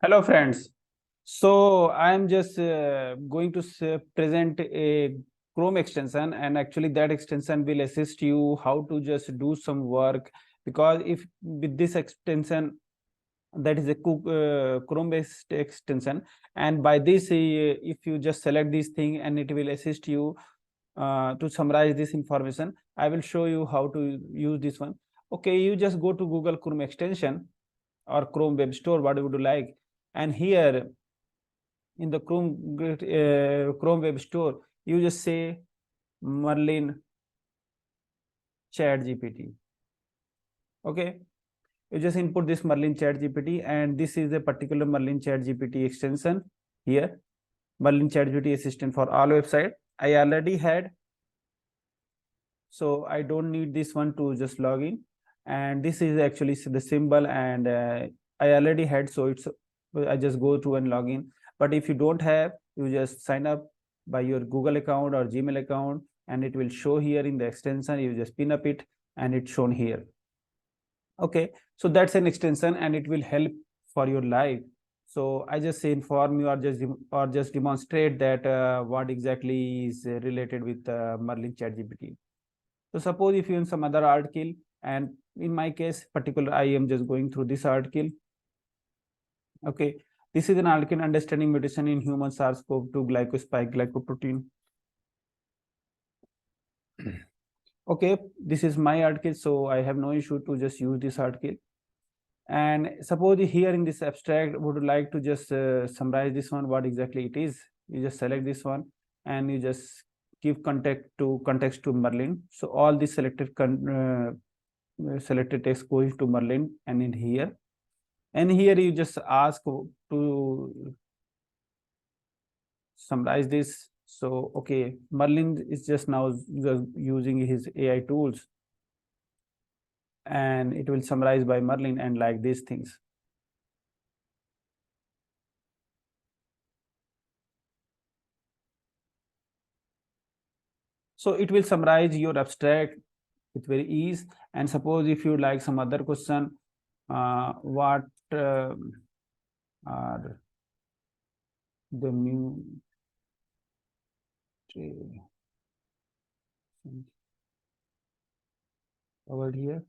Hello friends. So I am just going to present a Chrome extension, and actually that extension will assist you how to just do some work, because if with this extension, that is a Chrome based extension, and by this if you just select this thing and it will assist you to summarize this information. I will show you how to use this one. Okay, you just go to Google Chrome extension or Chrome Web Store, what would you like, and here in the Chrome Web Store, you just say Merlin ChatGPT. Okay, you just input this Merlin ChatGPT, and this is a particular Merlin ChatGPT extension here. Merlin ChatGPT Assistant for all website. I already had, so I don't need this one to just log in. And this is actually the symbol, and I already had, so it's I just go to and log in. But if you don't have, you just sign up by your Google account or Gmail account, and it will show here in the extension. You just pin up it and it's shown here. Okay, so that's an extension and it will help for your life. So I just say inform you or just demonstrate that what exactly is related with Merlin ChatGPT. So suppose if you in some other article, and in my case particular, I am just going through this article. Okay, this is an article, understanding mutation in human SARS-CoV-2 glycospike glycoprotein. Okay, this is my article, so I have no issue to just use this article. And suppose here in this abstract would like to just summarize this one, what exactly it is. You just select this one and you just give context to Merlin. So all the selected text goes to Merlin and in here. And here you just ask to summarize this. So okay, Merlin is just now using his AI tools, and it will summarize by Merlin and like these things. So it will summarize your abstract with very ease. And suppose if you like some other question, what are the new covered here,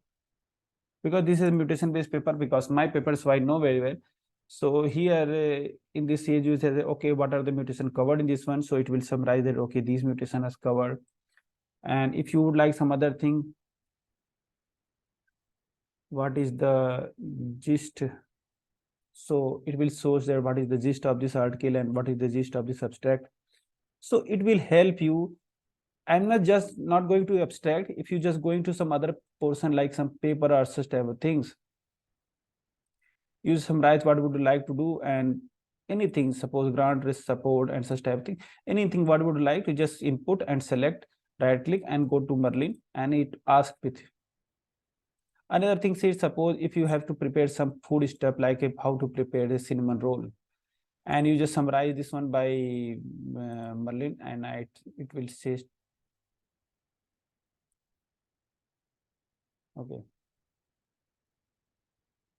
because this is a mutation based paper, because my paper, so I know very well. So here in this page you say okay, what are the mutation covered in this one, so it will summarize that okay, these mutation is covered. And if you would like some other thing, what is the gist, so it will show there what is the gist of this article and what is the gist of this abstract. So it will help you. I'm not going to abstract. If you just going to some other portion like some paper or such type of things, you summarize what would you like to do, and anything, suppose grant risk support and such type of thing, anything what would you like to just input and select, right click and go to Merlin, and it asks with you. Another thing is, suppose if you have to prepare some food stuff like how to prepare a cinnamon roll, and you just summarize this one by Merlin, and it will say okay,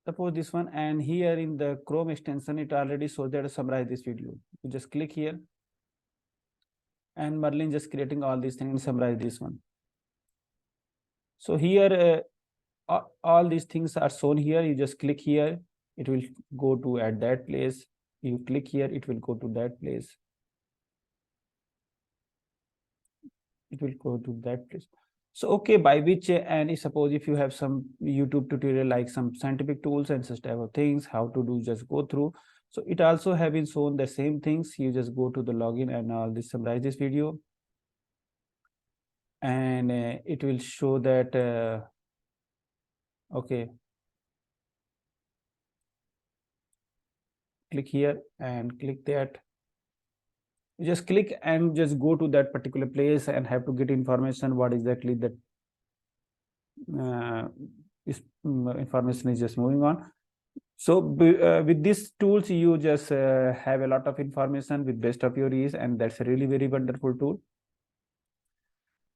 suppose this one, and here in the Chrome extension it already shows that summarize this video. You just click here and Merlin just creating all these things and summarize this one. So here all these things are shown here. You just click here, it will go to at that place. You click here, it will go to that place. It will go to that place. So okay, by which and suppose if you have some YouTube tutorial like some scientific tools and such type of things, how to do, just go through. So it also have been shown the same things. You just go to the login and all this, summarize this video, and it will show that okay, click here and click that. You just click and just go to that particular place and have to get information what exactly that information is just moving on. So with these tools you just have a lot of information with best of your ease, and that's a really very wonderful tool.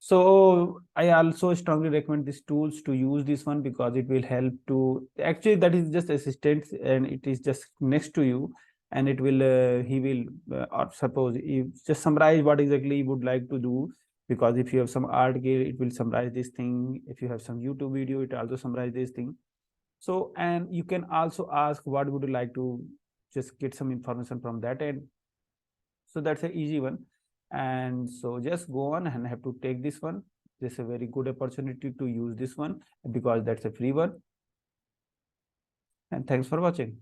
So I also strongly recommend these tools to use this one, because it will help to actually, that is just assistant and it is just next to you, and it will he will or suppose you just summarize what exactly you would like to do, because if you have some article, it will summarize this thing. If you have some YouTube video, it also summarize this thing. So, and you can also ask what would you like to just get some information from that end. So that's an easy one. And so just go on and have to take this one. This is a very good opportunity to use this one, because that's a free one. And thanks for watching.